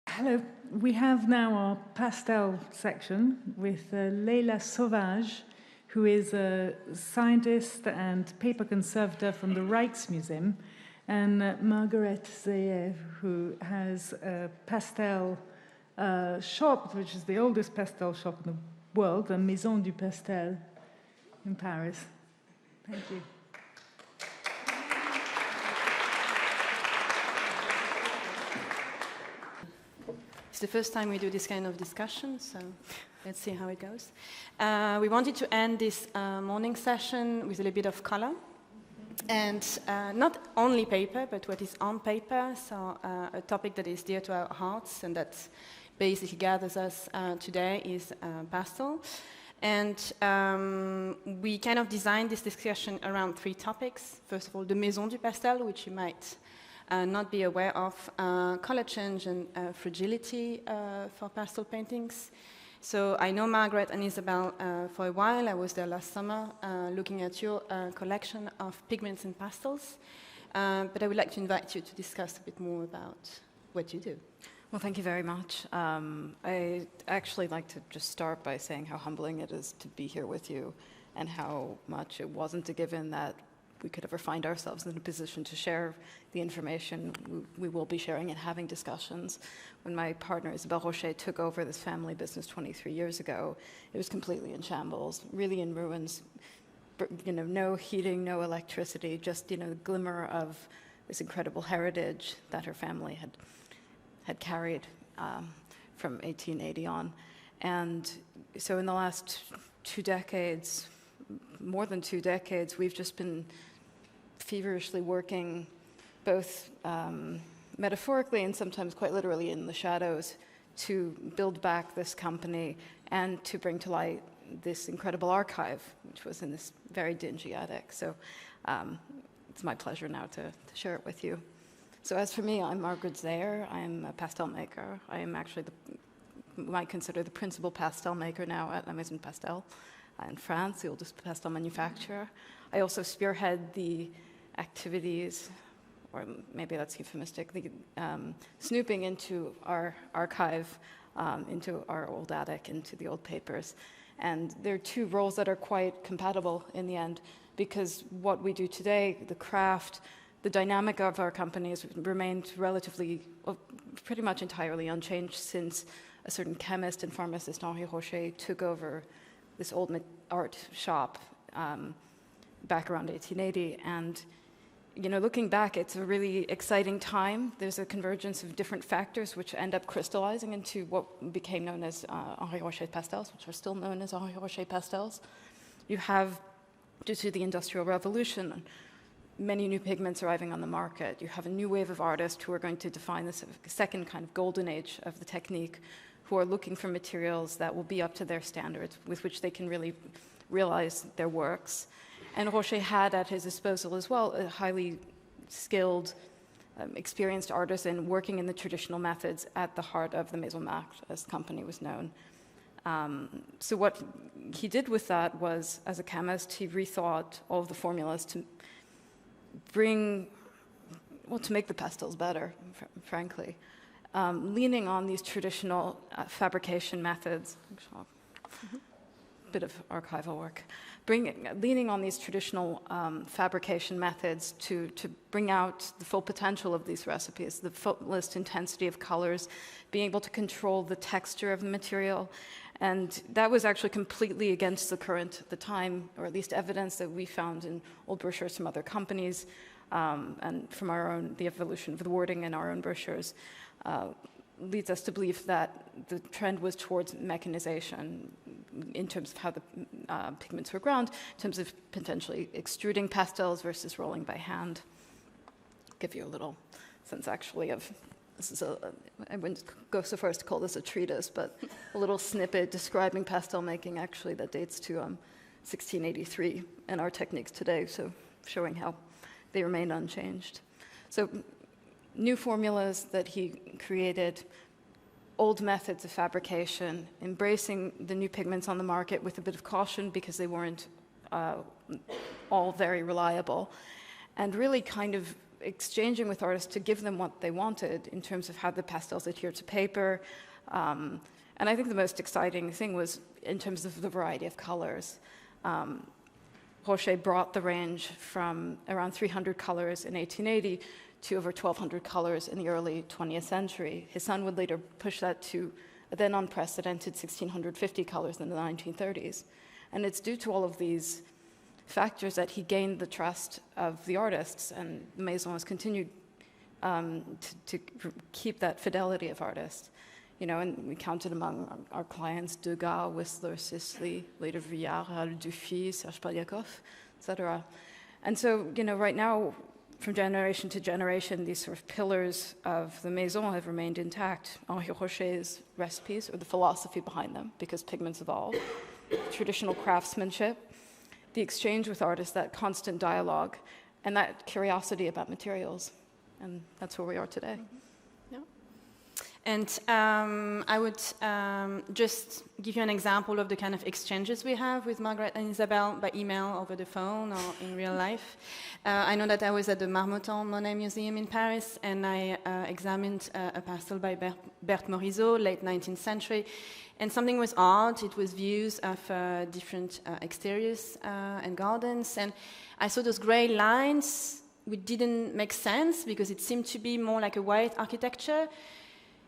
Hello, we have now our pastel section with Leila Sauvage, who is a scientist and paper conservator from the Rijksmuseum, and Margaret Zayer, who has a pastel shop, which is the oldest pastel shop in the world, the Maison du Pastel in Paris. Thank you. It's the first time we do this kind of discussion, so let's see how it goes. We wanted to end this morning session with a little bit of color. And not only paper, but what is on paper, so a topic that is dear to our hearts and that basically gathers us today is pastel. And we kind of designed this discussion around three topics. First of all, the Maison du Pastel, which you might not be aware of, color change and fragility for pastel paintings. So I know Margaret and Isabel for a while. I was there last summer looking at your collection of pigments and pastels. But I would like to invite you to discuss a bit more about what you do. Well, thank you very much. I actually like to just start by saying how humbling it is to be here with you and how much it wasn't a given that we could ever find ourselves in a position to share the information we will be sharing and having discussions. When my partner Isabelle Rocher took over this family business 23 years ago, it was completely in shambles, really in ruins. You know, no heating, no electricity, just the glimmer of this incredible heritage that her family had carried from 1880 on. And so in the last 2 decades, more than 2 decades, we've just been feverishly working both metaphorically and sometimes quite literally in the shadows to build back this company and to bring to light this incredible archive, which was in this very dingy attic. So it's my pleasure now to share it with you. So as for me, I'm Margaret Zayer. I'm a pastel maker. I am actually might consider the principal pastel maker now at La Maison Pastel in France, the oldest pastel manufacturer. I also spearhead the activities, or maybe that's euphemistic, the snooping into our archive, into our old attic, into the old papers. And there are 2 roles that are quite compatible in the end, because what we do today, the craft, the dynamic of our company has remained relatively, pretty much entirely unchanged since a certain chemist and pharmacist, Henri Rocher, took over this old art shop back around 1880. And looking back, it's a really exciting time. There's a convergence of different factors which end up crystallizing into what became known as Henri Rocher pastels, which are still known as Henri Rocher pastels. You have, due to the Industrial Revolution, many new pigments arriving on the market. You have a new wave of artists who are going to define this second kind of golden age of the technique, who are looking for materials that will be up to their standards, with which they can really realize their works. And Rocher had at his disposal as well a highly skilled, experienced artisan working in the traditional methods at the heart of the Maison Marque, as the company was known. So what he did with that was, as a chemist, he rethought all of the formulas to make the pastels better, frankly. Leaning on these traditional fabrication methods, bit of archival work, leaning on these traditional fabrication methods to bring out the full potential of these recipes, the fullest intensity of colors, being able to control the texture of the material. And that was actually completely against the current at the time, or at least evidence that we found in old brochures from other companies and from the evolution of the wording in our own brochures. Leads us to believe that the trend was towards mechanization in terms of how the pigments were ground, in terms of potentially extruding pastels versus rolling by hand. I'll give you a little sense, actually, of this is I wouldn't go so far as to call this a treatise, but a little snippet describing pastel making, actually, that dates to 1683 and our techniques today, so showing how they remain unchanged. So new formulas that he created, old methods of fabrication, embracing the new pigments on the market with a bit of caution because they weren't all very reliable. and really kind of exchanging with artists to give them what they wanted in terms of how the pastels adhere to paper. And I think the most exciting thing was in terms of the variety of colors. Rocher brought the range from around 300 colors in 1880 to over 1,200 colors in the early 20th century. His son would later push that to a then unprecedented 1,650 colors in the 1930s. And it's due to all of these factors that he gained the trust of the artists, and Maison has continued to keep that fidelity of artists. You know, and we counted among our clients Degas, Whistler, Sisley, later Vuillard, Dufy, Serge Polyakov, etc. And so, you know, right now, from generation to generation, these sort of pillars of the Maison have remained intact. Henri Rocher's recipes, or the philosophy behind them, because pigments evolve, traditional craftsmanship, the exchange with artists, that constant dialogue, and that curiosity about materials. And that's where we are today. Mm-hmm. And I would just give you an example of the kind of exchanges we have with Margaret and Isabelle by email, over the phone, or in real life. I know that I was at the Marmottan Monet Museum in Paris, and I examined a pastel by Berthe Morisot, late 19th century. And something was art. It was views of different exteriors and gardens. And I saw those gray lines, which didn't make sense because it seemed to be more like a white architecture.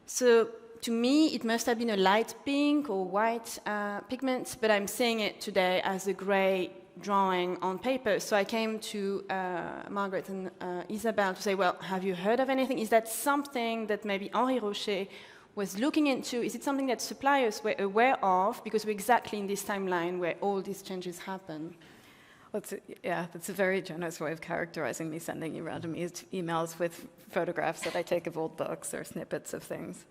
So to me, it must have been a light pink or white pigment, but I'm seeing it today as a gray drawing on paper. So I came to Margaret and Isabelle to say, well, have you heard of anything? Is that something that maybe Henri Rocher was looking into? Is it something that suppliers were aware of? Because we're exactly in this timeline where all these changes happen. Well, that's a very generous way of characterizing me, sending you random emails with photographs that I take of old books or snippets of things,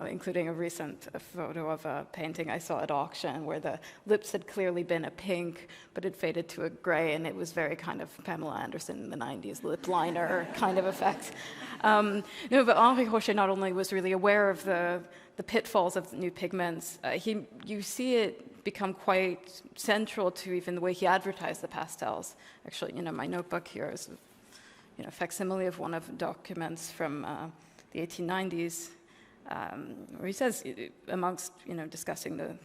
including a recent photo of a painting I saw at auction where the lips had clearly been a pink, but it faded to a gray, and it was very kind of Pamela Anderson in the 90s lip liner kind of effect. No, but Henri Rocher not only was really aware of the pitfalls of new pigments, you see it become quite central to even the way he advertised the pastels. Actually, you know, my notebook here is a facsimile of one of the documents from the 1890s, where he says, amongst discussing the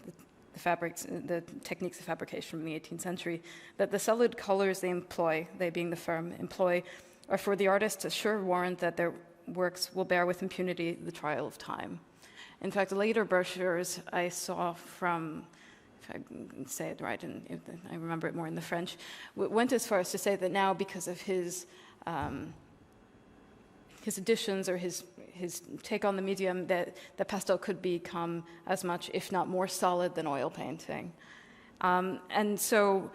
fabrics, the techniques of fabrication from the 18th century, that the solid colors they employ, they being the firm, employ, are for the artist a sure warrant that their works will bear with impunity the trial of time. In fact, later brochures I saw from, if I can say it right, and I remember it more in the French, went as far as to say that now, because of his additions or his take on the medium, that pastel could become as much, if not more solid than oil painting. And so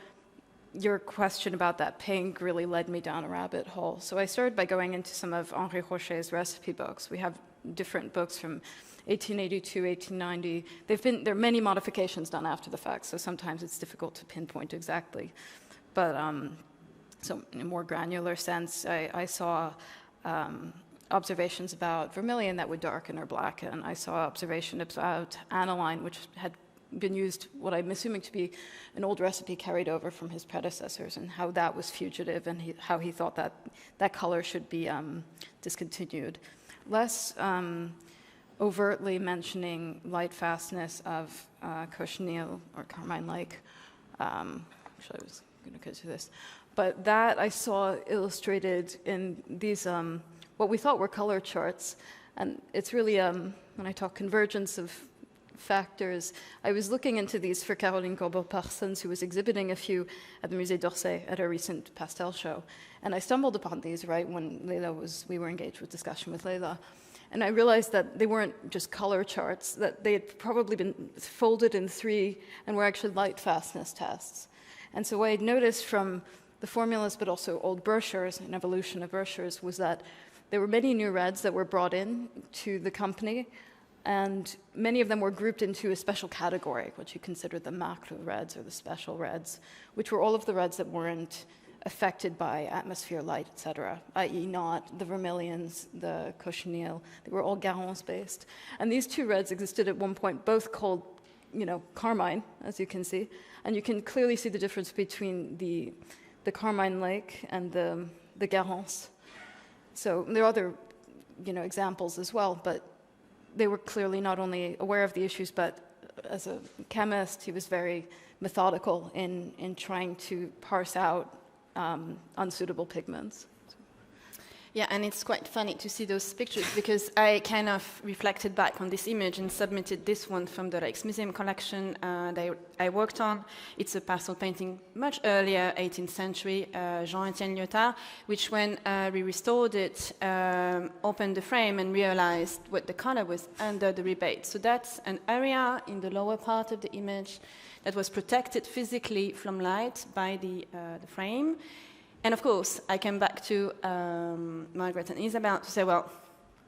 your question about that pink really led me down a rabbit hole. So I started by going into some of Henri Rocher's recipe books. We have different books from 1882, 1890. There are many modifications done after the fact, so sometimes it's difficult to pinpoint exactly. But so in a more granular sense, I saw observations about vermilion that would darken or blacken. I saw observation about aniline, which had been used, what I'm assuming to be an old recipe carried over from his predecessors, and how that was fugitive, and how he thought that color should be discontinued. Less overtly mentioning light fastness of cochineal or carmine-like. Actually, I was going to go to this. But that I saw illustrated in these, what we thought were color charts. And it's really, when I talk convergence of factors, I was looking into these for Caroline Corbeau-Parsons, who was exhibiting a few at the Musée d'Orsay at a recent pastel show. And I stumbled upon these right when we were engaged with discussion with Leila. And I realized that they weren't just color charts, that they had probably been folded in three and were actually light fastness tests. And so what I'd noticed from the formulas, but also old brochures, an evolution of brochures, was that there were many new reds that were brought in to the company, and many of them were grouped into a special category, which you consider the macro reds or the special reds, which were all of the reds that weren't affected by atmosphere, light, etc., i.e. not the vermilions, the cochineal. They were all Garance-based. And these two reds existed at one point, both called, carmine, as you can see. And you can clearly see the difference between the carmine lake and the the Garance. So there are other, examples as well, but they were clearly not only aware of the issues, but as a chemist, he was very methodical in trying to parse out unsuitable pigments. Yeah, and it's quite funny to see those pictures because I kind of reflected back on this image and submitted this one from the Rijksmuseum collection that I worked on. It's a pastel painting much earlier, 18th century, Jean-Étienne Lyotard, which when we restored it, opened the frame and realized what the color was under the rebate. So that's an area in the lower part of the image that was protected physically from light by the frame. And of course, I came back to Margaret and Isabel to say, well,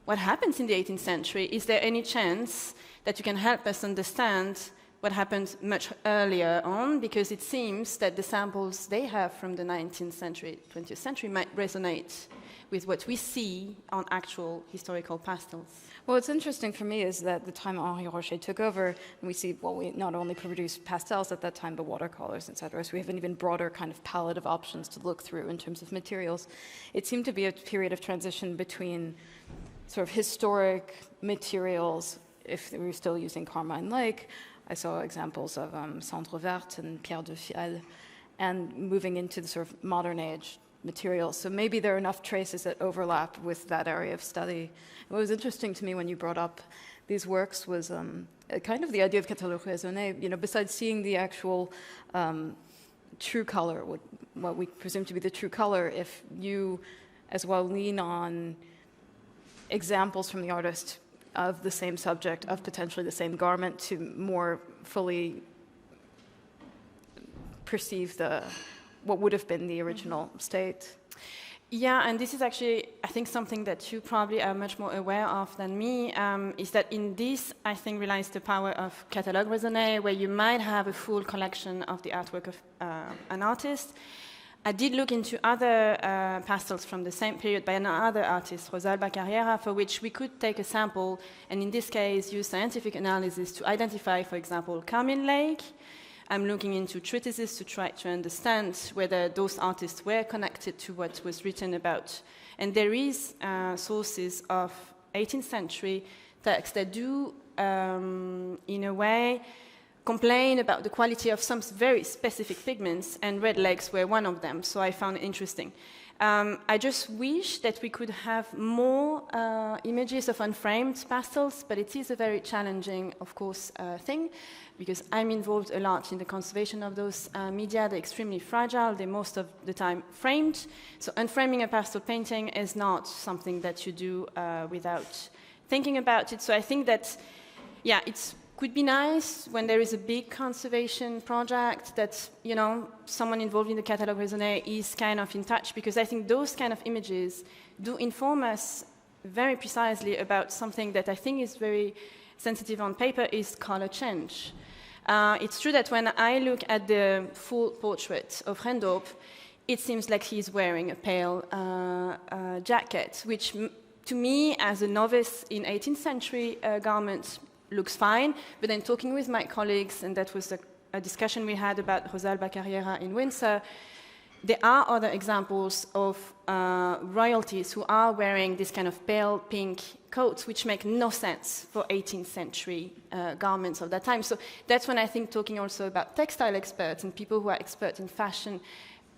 what happens in the 18th century? Is there any chance that you can help us understand what happened much earlier on? Because it seems that the samples they have from the 19th century, 20th century might resonate with what we see on actual historical pastels. Well, what's interesting for me is that the time Henri Rocher took over, and we see, well, we not only produced pastels at that time, but watercolors, etc. So we have an even broader kind of palette of options to look through in terms of materials. It seemed to be a period of transition between sort of historic materials, if we were still using Carmine Lake. I saw examples of Cendre Verte and Pierre de Fiel, and moving into the sort of modern age materials. So maybe there are enough traces that overlap with that area of study. What was interesting to me when you brought up these works was kind of the idea of catalogue raisonné. Besides seeing the actual true color, what we presume to be the true color, if you as well lean on examples from the artist of the same subject, of potentially the same garment, to more fully perceive what would have been the original state. Yeah, and this is actually, I think, something that you probably are much more aware of than me, is that in this, I think, relies the power of catalogue raisonné, where you might have a full collection of the artwork of an artist. I did look into other pastels from the same period by another artist, Rosalba Carriera, for which we could take a sample, and in this case, use scientific analysis to identify, for example, Carmine Lake. I'm looking into treatises to try to understand whether those artists were connected to what was written about. And there is sources of 18th century texts that do, in a way, complain about the quality of some very specific pigments, and red legs were one of them, so I found it interesting. I just wish that we could have more images of unframed pastels, but it is a very challenging, of course, thing, because I'm involved a lot in the conservation of those media. They're extremely fragile. They're most of the time framed. So unframing a pastel painting is not something that you do without thinking about it. So I think that, yeah, it could be nice when there is a big conservation project that, someone involved in the catalogue raisonné is kind of in touch, because I think those kind of images do inform us very precisely about something that I think is very sensitive on paper, is color change. It's true that when I look at the full portrait of Rendorp, it seems like he's wearing a pale jacket, which to me, as a novice in 18th century garment, looks fine. But then talking with my colleagues, and that was a discussion we had about Rosalba Carriera in Windsor, there are other examples of royalties who are wearing this kind of pale pink coats, which make no sense for 18th century garments of that time. So that's when I think, talking also about textile experts and people who are experts in fashion,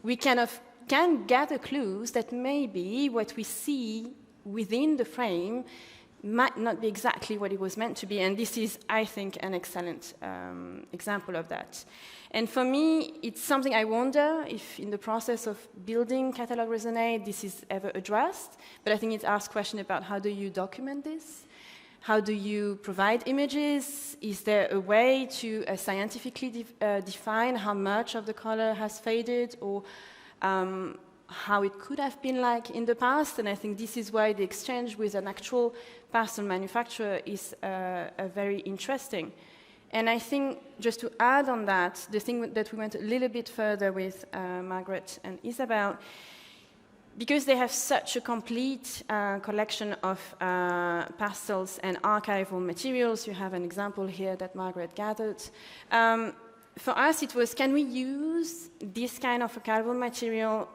we kind of can gather clues that maybe what we see within the frame might not be exactly what it was meant to be. And this is, I think, an excellent example of that. And for me, it's something I wonder if in the process of building catalogue raisonné, this is ever addressed. But I think it asks questions about how do you document this? How do you provide images? Is there a way to scientifically define how much of the color has faded, or how it could have been like in the past? And I think this is why the exchange with an actual pastel manufacturer is very interesting. And I think, just to add on that, the thing that we went a little bit further with Margaret and Isabel, because they have such a complete collection of pastels and archival materials. You have an example here that Margaret gathered. For us, it was, can we use this kind of archival material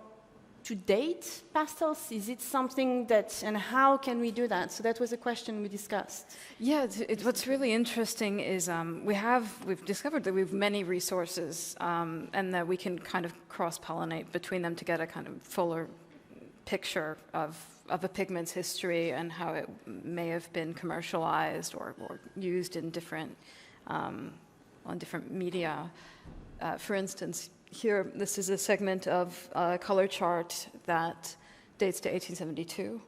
to date pastels? Is it something that, and how can we do that? So that was a question we discussed. Yeah, what's really interesting is we've discovered that we have many resources and that we can kind of cross-pollinate between them to get a kind of fuller picture of a pigment's history and how it may have been commercialized or used in different on different media. For instance, here, this is a segment of a color chart that dates to 1872.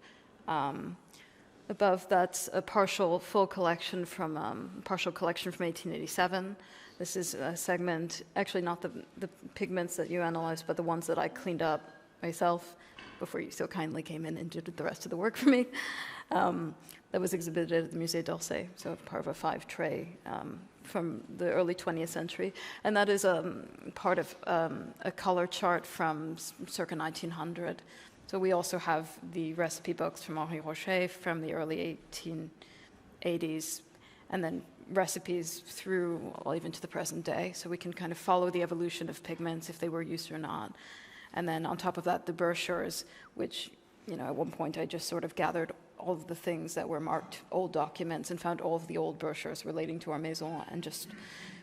Above, that's a partial collection from 1887. This is a segment, actually not the pigments that you analyzed, but the ones that I cleaned up myself before you so kindly came in and did the rest of the work for me. That was exhibited at the Musée d'Orsay, so part of a 5-tray from the early 20th century. And that is part of a color chart from circa 1900. So we also have the recipe books from Henri Rocher from the early 1880s, and then recipes through, well, even to the present day. So we can kind of follow the evolution of pigments, if they were used or not. And then on top of that, the brochures, which, you know, at one point I just sort of gathered all of the things that were marked old documents and found all of the old brochures relating to our Maison and just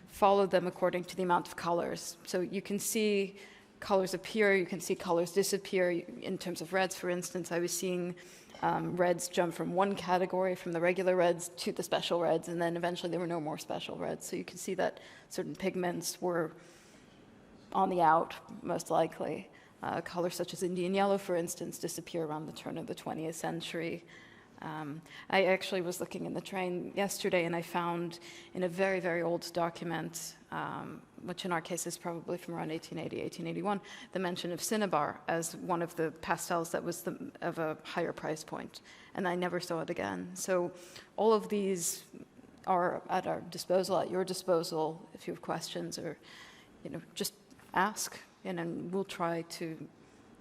followed them according to the amount of colors. So you can see colors appear, you can see colors disappear. In terms of reds, for instance, I was seeing reds jump from one category, from the regular reds to the special reds, and then eventually there were no more special reds. So you can see that certain pigments were on the out, most likely. Colors such as Indian yellow, for instance, disappear around the turn of the 20th century. I actually was looking in the train yesterday and I found in a very, very old document, which in our case is probably from around 1880, 1881, the mention of cinnabar as one of the pastels that was of a higher price point. And I never saw it again. So all of these are at our disposal, at your disposal, if you have questions or, you know, just ask. And then we'll try to,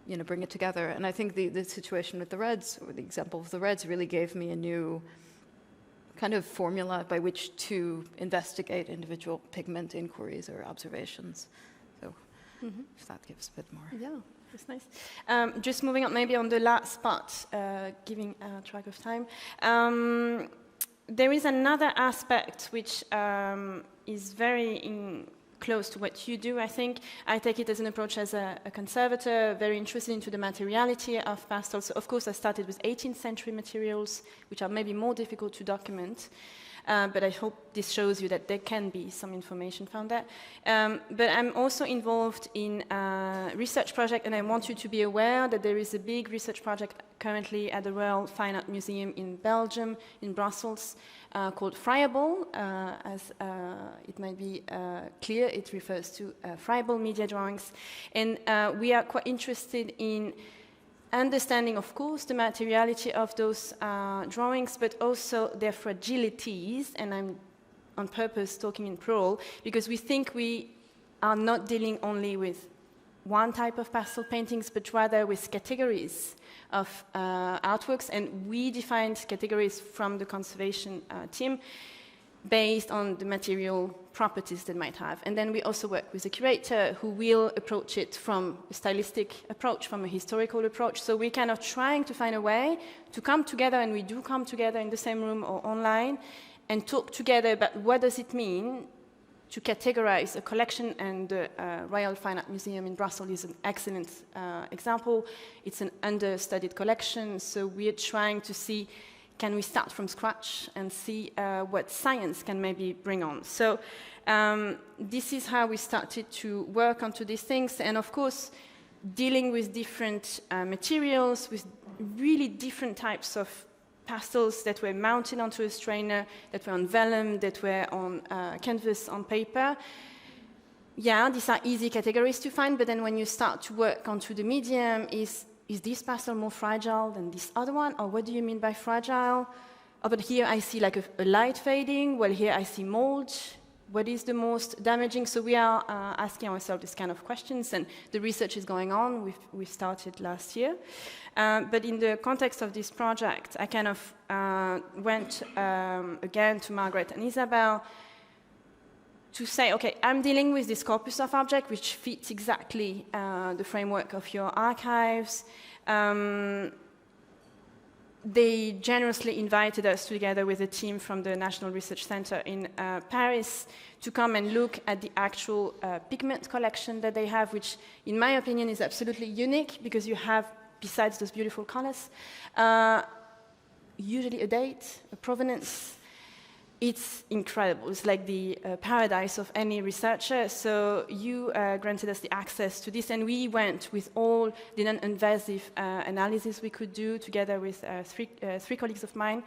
you know, bring it together. And I think the situation with the reds, or the example of the reds, really gave me a new kind of formula by which to investigate individual pigment inquiries or observations. So if that gives a bit more. Yeah, that's nice. Just moving on, maybe on the last part, giving track of time. There is another aspect which is very close to what you do, I think. I take it as an approach as a conservator, very interested into the materiality of pastels. So of course, I started with 18th century materials, which are maybe more difficult to document. But I hope this shows you that there can be some information found there. But I'm also involved in a research project, and I want you to be aware that there is a big research project currently at the Royal Fine Art Museum in Belgium, in Brussels, called FRIABLE. As it might be clear, it refers to friable media drawings. And we are quite interested in understanding, of course, the materiality of those drawings, but also their fragilities, and I'm on purpose talking in plural, because we think we are not dealing only with one type of pastel paintings, but rather with categories of artworks, and we defined categories from the conservation team based on the material properties they might have. And then we also work with a curator who will approach it from a stylistic approach, from a historical approach. So we're kind of trying to find a way to come together, and we do come together in the same room or online, and talk together about what does it mean to categorize a collection. And the Royal Fine Art Museum in Brussels is an excellent example. It's an understudied collection, so we're trying to see, can we start from scratch and see what science can maybe bring on? So this is how we started to work onto these things. And of course, dealing with different materials, with really different types of pastels that were mounted onto a strainer, that were on vellum, that were on canvas, on paper. Yeah, these are easy categories to find, but then when you start to work onto the medium, is this pastel more fragile than this other one? Or what do you mean by fragile? Oh, but here I see like a light fading. Well, here I see mold. What is the most damaging? So we are asking ourselves these kind of questions, and the research is going on. We started last year. But in the context of this project, I kind of went again to Margaret and Isabel, to say, okay, I'm dealing with this corpus of object which fits exactly the framework of your archives. They generously invited us together with a team from the National Research Center in Paris to come and look at the actual pigment collection that they have, which in my opinion is absolutely unique because you have, besides those beautiful colors, usually a date, a provenance. It's incredible. It's like the paradise of any researcher. So you granted us the access to this, and we went with all the non-invasive analysis we could do together with three colleagues of mine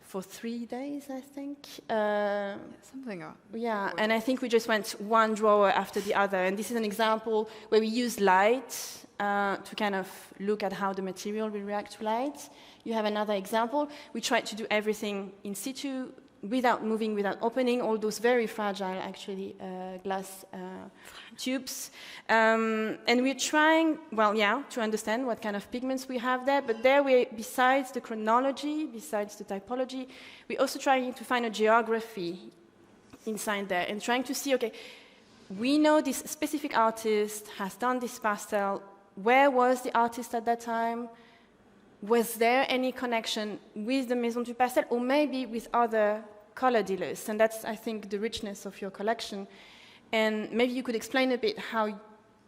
for 3 days, I think. Something. Yeah, and I think we just went one drawer after the other. And this is an example where we use light to kind of look at how the material will react to light. You have another example. We tried to do everything in situ, without moving, without opening, all those very fragile, actually, glass tubes. And we're trying, to understand what kind of pigments we have there, but there we, besides the chronology, besides the typology, we're also trying to find a geography inside there and trying to see, okay, we know this specific artist has done this pastel. Where was the artist at that time? Was there any connection with the Maison du Pastel or maybe with other color dealers? And that's, I think, the richness of your collection. And maybe you could explain a bit how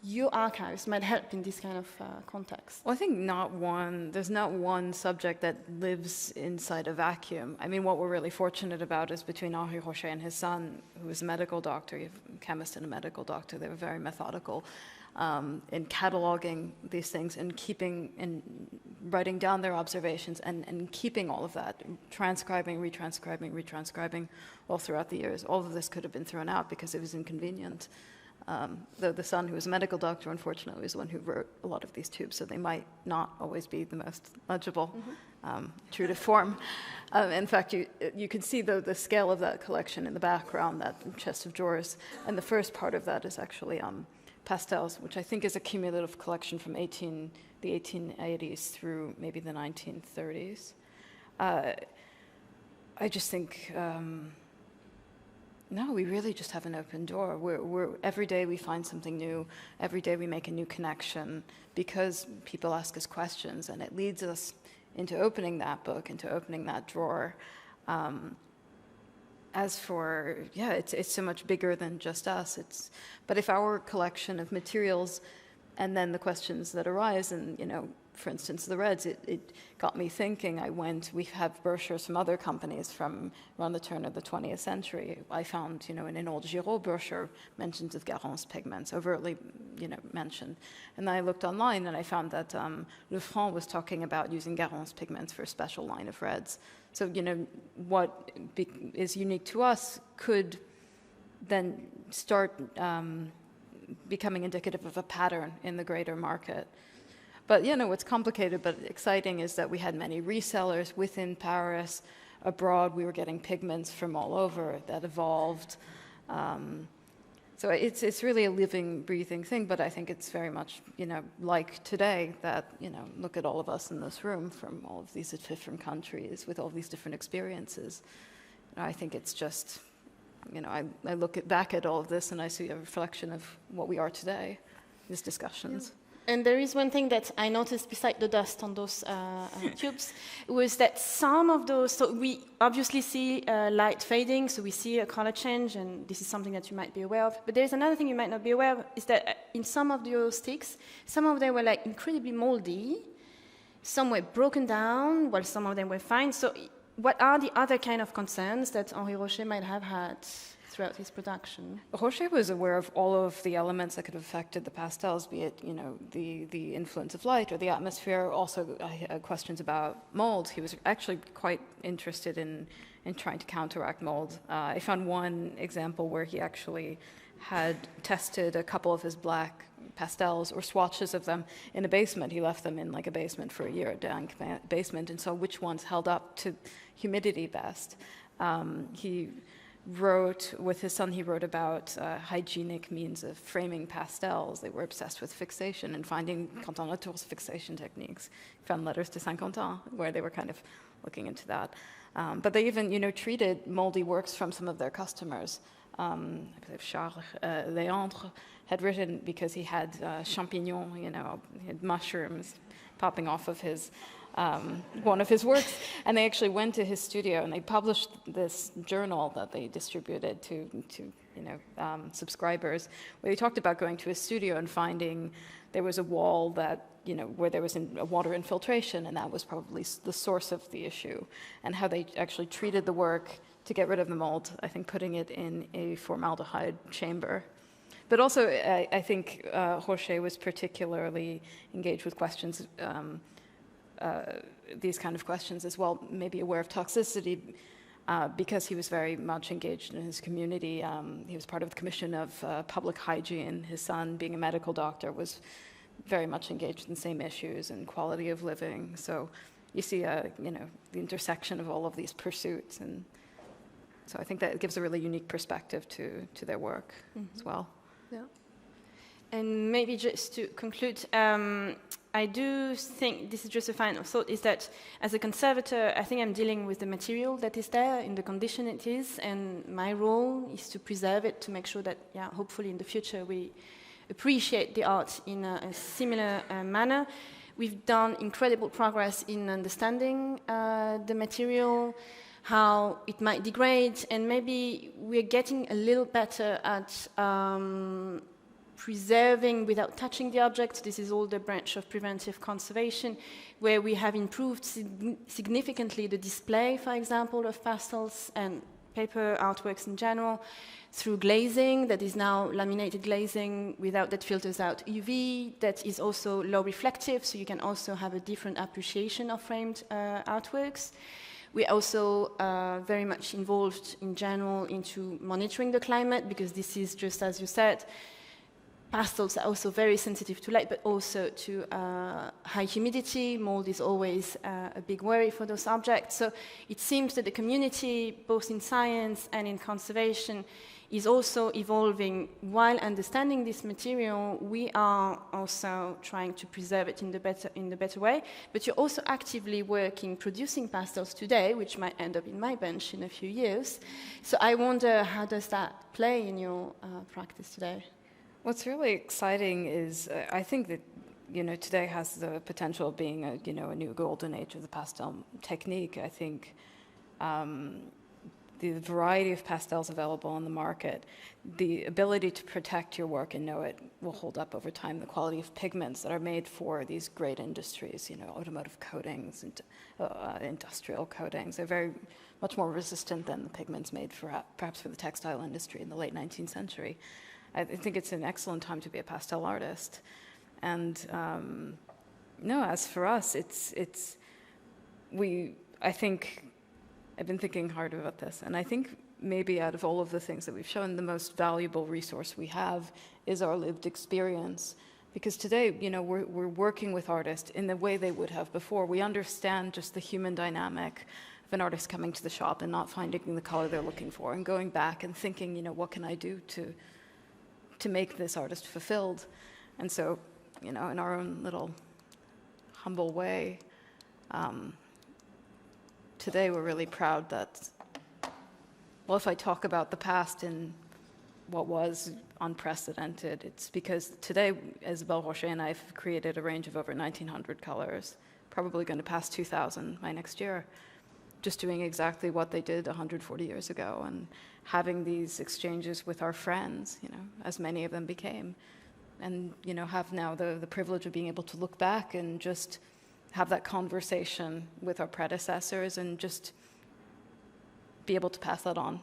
your archives might help in this kind of context. Well, I think there's not one subject that lives inside a vacuum. I mean, what we're really fortunate about is between Henri Rocher and his son, who is a medical doctor, a chemist and a medical doctor, they were very methodical in cataloging these things and keeping and writing down their observations and keeping all of that, transcribing, retranscribing all throughout the years. All of this could have been thrown out because it was inconvenient. The son, who was a medical doctor, unfortunately, was the one who wrote a lot of these tubes, so they might not always be the most legible, true to form. In fact, you can see the scale of that collection in the background, that chest of drawers, and the first part of that is actually pastels, which I think is a cumulative collection from the 1880s through maybe the 1930s. I just think, no, we really just have an open door. Every day we find something new. Every day we make a new connection because people ask us questions, and it leads us into opening that book, into opening that drawer. As for, it's so much bigger than just us. But if our collection of materials and then the questions that arise, and, for instance, the reds, it got me thinking. We have brochures from other companies from around the turn of the 20th century. I found, in an old Giraud brochure, mentions of Garance pigments, overtly, mentioned. And I looked online and I found that Le Franc was talking about using Garance pigments for a special line of reds. So, what is unique to us could then start becoming indicative of a pattern in the greater market. But, what's complicated but exciting is that we had many resellers within Paris. Abroad, we were getting pigments from all over that evolved. So it's really a living, breathing thing, but I think it's very much, like today that, look at all of us in this room from all of these different countries with all these different experiences. I think it's just, I look back at all of this and I see a reflection of what we are today, these discussions. Yeah. And there is one thing that I noticed beside the dust on those tubes, was that some of those, so we obviously see light fading, so we see a color change, and this is something that you might be aware of. But there's another thing you might not be aware of, is that in some of your sticks, some of them were like incredibly moldy, some were broken down, while some of them were fine. So what are the other kind of concerns that Henri Rocher might have had throughout his production? Rocher was aware of all of the elements that could have affected the pastels, be it, the influence of light or the atmosphere. Also, questions about mold. He was actually quite interested in trying to counteract mold. I found one example where he actually had tested a couple of his black pastels or swatches of them in a basement. He left them in like a basement for a year, a dank basement, and saw which ones held up to humidity best. He wrote, with his son, he wrote about hygienic means of framing pastels. They were obsessed with fixation and finding Quentin Latour's fixation techniques. He found letters to Saint-Quentin where they were kind of looking into that. But they even, treated moldy works from some of their customers I believe Charles Léandre, had written because he had champignons, he had mushrooms popping off of his one of his works, and they actually went to his studio and they published this journal that they distributed to subscribers, where they talked about going to his studio and finding there was a wall that where there was a water infiltration, and that was probably the source of the issue, and how they actually treated the work to get rid of the mold, I think putting it in a formaldehyde chamber. But also, I think Rocher was particularly engaged with questions, these kind of questions as well, maybe aware of toxicity, because he was very much engaged in his community. He was part of the Commission of Public Hygiene. His son, being a medical doctor, was very much engaged in the same issues and quality of living. So you see, the intersection of all of these pursuits, and so I think that gives a really unique perspective to their work as well. Yeah. And maybe just to conclude, I do think, this is just a final thought, is that as a conservator, I think I'm dealing with the material that is there, in the condition it is, and my role is to preserve it, to make sure that, hopefully in the future we appreciate the art in a similar manner. We've done incredible progress in understanding the material, how it might degrade, and maybe we're getting a little better at preserving without touching the object. This is all the branch of preventive conservation, where we have improved significantly the display, for example, of pastels and paper artworks in general, through glazing that is now laminated glazing that filters out UV, that is also low reflective, so you can also have a different appreciation of framed artworks. We're also very much involved in general into monitoring the climate, because this is, just as you said, pastels are also very sensitive to light, but also to high humidity. Mold is always a big worry for those objects. So it seems that the community, both in science and in conservation, is also evolving. While understanding this material, we are also trying to preserve it in the better way. But you're also actively working, producing pastels today, which might end up in my bench in a few years. So I wonder, how does that play in your practice today? What's really exciting is I think that today has the potential of being a new golden age of the pastel technique. I think the variety of pastels available on the market, the ability to protect your work and know it will hold up over time, the quality of pigments that are made for these great industries, automotive coatings and industrial coatings. They're very much more resistant than the pigments made perhaps for the textile industry in the late 19th century. I think it's an excellent time to be a pastel artist. And as for us, I think I've been thinking hard about this, and I think maybe out of all of the things that we've shown, the most valuable resource we have is our lived experience. Because today, we're working with artists in the way they would have before. We understand just the human dynamic of an artist coming to the shop and not finding the color they're looking for, and going back and thinking, what can I do to make this artist fulfilled? And so, in our own little humble way, today we're really proud that, if I talk about the past and what was unprecedented, it's because today, Isabelle Rocher and I have created a range of over 1,900 colors, probably going to pass 2,000 by next year, just doing exactly what they did 140 years ago, and having these exchanges with our friends, as many of them became, and, have now the privilege of being able to look back and just have that conversation with our predecessors and just be able to pass that on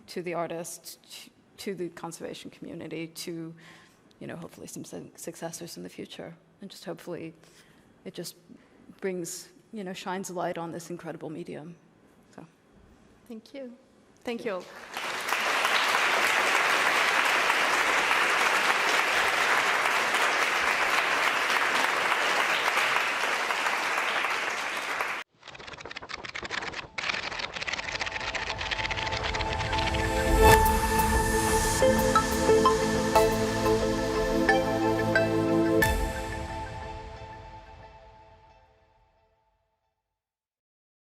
to the artist, to the conservation community, to, hopefully some successors in the future. And just hopefully it just brings, shines a light on this incredible medium. So, thank you. Thank you all.